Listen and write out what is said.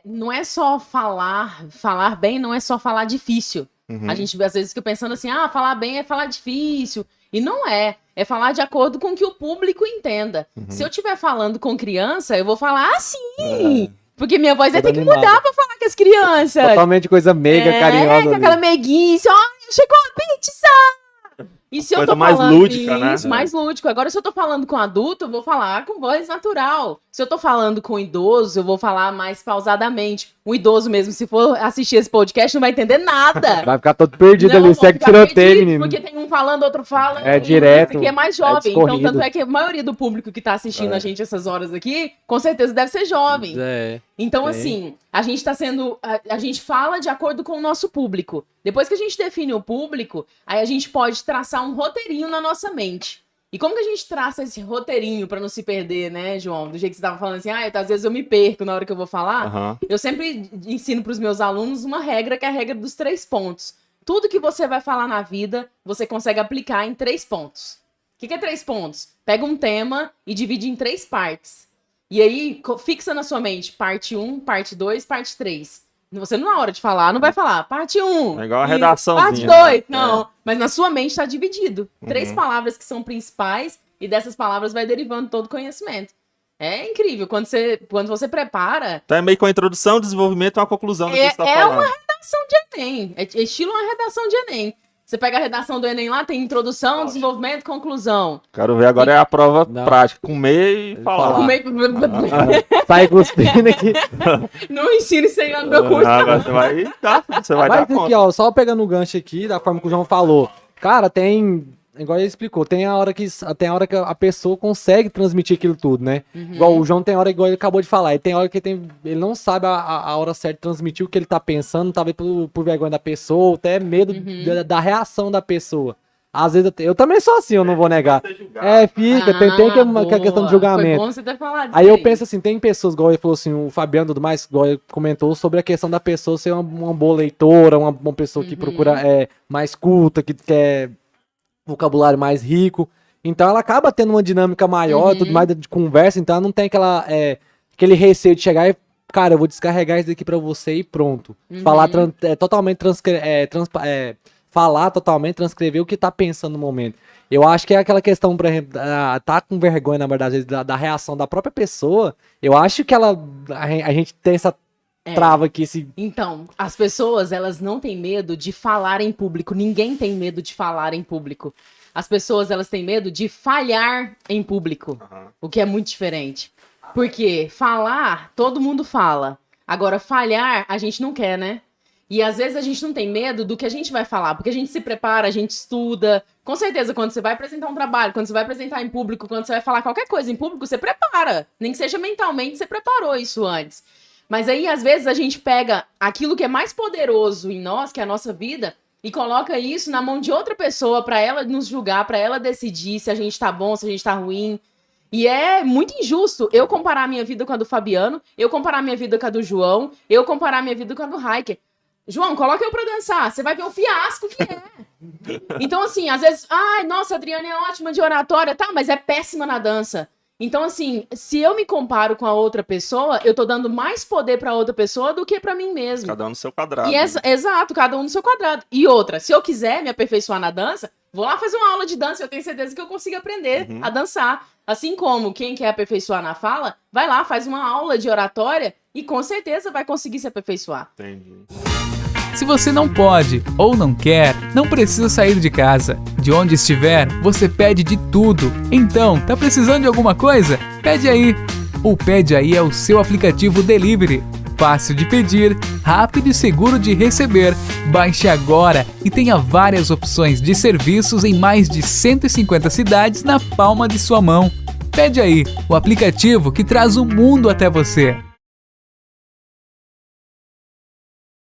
não é só falar bem não é só falar difícil. A gente às vezes fica pensando assim, falar bem é falar difícil. E não é. É falar de acordo com o que o público entenda. Se eu estiver falando com criança, eu vou falar assim. Porque minha voz vai ter que mudar pra falar com as crianças. Totalmente coisa meiga, carinhosa. Com aquela meiguice. Chegou a pizza! E se eu tô mais falando lúdica, né? isso, mais lúdico. Agora, se eu tô falando com adulto, eu vou falar com voz natural. Se eu tô falando com idoso, eu vou falar mais pausadamente. O idoso mesmo, se for assistir esse podcast, não vai entender nada. Vai ficar todo perdido ali, segue tiroteio, menino. Porque tem um falando, outro fala. É direto. Porque é mais jovem. Então, discorrido. tanto é que a maioria do público que tá assistindo a gente essas horas aqui, com certeza deve ser jovem. Então, assim, a gente tá sendo... A gente fala de acordo com o nosso público. Depois que a gente define o público, aí a gente pode traçar um roteirinho na nossa mente. E como que a gente traça esse roteirinho pra não se perder, né, João? Do jeito que você tava falando assim, às vezes eu me perco na hora que eu vou falar. Eu sempre ensino pros meus alunos uma regra, que é a regra dos 3 pontos. Tudo que você vai falar na vida, você consegue aplicar em 3 pontos. O que é 3 pontos? Pega um tema e divide em 3 partes. E aí, fixa na sua mente, parte 1, parte 2, parte 3. Você, na hora de falar, não vai falar parte 1. É igual a redaçãozinha. Parte 2, não. Mas na sua mente está dividido. 3 palavras que são principais e dessas palavras vai derivando todo o conhecimento. É incrível. Quando você prepara... Então é meio com a introdução, desenvolvimento e uma conclusão do que você está falando. É uma redação de Enem. É estilo uma redação de Enem. Você pega a redação do Enem lá, tem introdução, desenvolvimento, conclusão. Quero ver agora é a prova prática. Comer e falar. Comer... Sai cuspindo aqui. Não ensino isso aí lá no meu curso. Agora você vai dar Mas conta. aqui, ó, só pegando o gancho aqui, da forma que o João falou. Cara, tem... Igual ele explicou, tem a hora que a pessoa consegue transmitir aquilo tudo, né? Igual o João tem hora, igual ele acabou de falar, e tem hora que ele não sabe a hora certa de transmitir o que ele tá pensando, talvez por vergonha da pessoa, ou até medo da reação da pessoa. Às vezes eu também sou assim, eu não vou negar. Fica, tem que a questão de julgamento. Foi bom você ter falado aí eu penso assim, tem pessoas, igual ele falou assim, o Fabiano e tudo mais, igual ele comentou sobre a questão da pessoa ser uma boa leitora, uma pessoa que procura mais culta, que quer vocabulário mais rico, então ela acaba tendo uma dinâmica maior, tudo mais de conversa, então ela não tem aquele receio de chegar e, cara, eu vou descarregar isso aqui pra você e pronto. Falar totalmente, falar totalmente, transcrever o que tá pensando no momento. Eu acho que é aquela questão, por exemplo, tá com vergonha, na verdade, às vezes, da reação da própria pessoa, eu acho que a gente tem essa trava aqui. Então, as pessoas, elas não têm medo de falar em público. Ninguém tem medo de falar em público. As pessoas, elas têm medo de falhar em público. O que é muito diferente. Porque falar, todo mundo fala. Agora, falhar, a gente não quer, né? E às vezes a gente não tem medo do que a gente vai falar. Porque a gente se prepara, a gente estuda. Com certeza, quando você vai apresentar um trabalho, quando você vai apresentar em público, quando você vai falar qualquer coisa em público, você prepara. Nem que seja mentalmente, você preparou isso antes. Mas aí, às vezes, a gente pega aquilo que é mais poderoso em nós, que é a nossa vida, e coloca isso na mão de outra pessoa para ela nos julgar, para ela decidir se a gente tá bom, se a gente tá ruim. E é muito injusto eu comparar a minha vida com a do Fabiano, eu comparar a minha vida com a do João, eu comparar a minha vida com a do Raiker. João, coloca eu pra dançar, você vai ver o fiasco que é. Então, assim, às vezes, nossa, a Adriana é ótima de oratória, tá, mas é péssima na dança. Então, assim, se eu me comparo com a outra pessoa, eu tô dando mais poder pra outra pessoa do que pra mim mesmo. Cada um no seu quadrado. E exato, cada um no seu quadrado. E outra, se eu quiser me aperfeiçoar na dança, vou lá fazer uma aula de dança, eu tenho certeza que eu consigo aprender a dançar. Assim como quem quer aperfeiçoar na fala, vai lá, faz uma aula de oratória e com certeza vai conseguir se aperfeiçoar. Entendi. Se você não pode ou não quer, não precisa sair de casa. De onde estiver, você pede de tudo. Então, tá precisando de alguma coisa? Pede aí. O Pede Aí é o seu aplicativo delivery. Fácil de pedir, rápido e seguro de receber. Baixe agora e tenha várias opções de serviços em mais de 150 cidades na palma de sua mão. Pede Aí, o aplicativo que traz o mundo até você.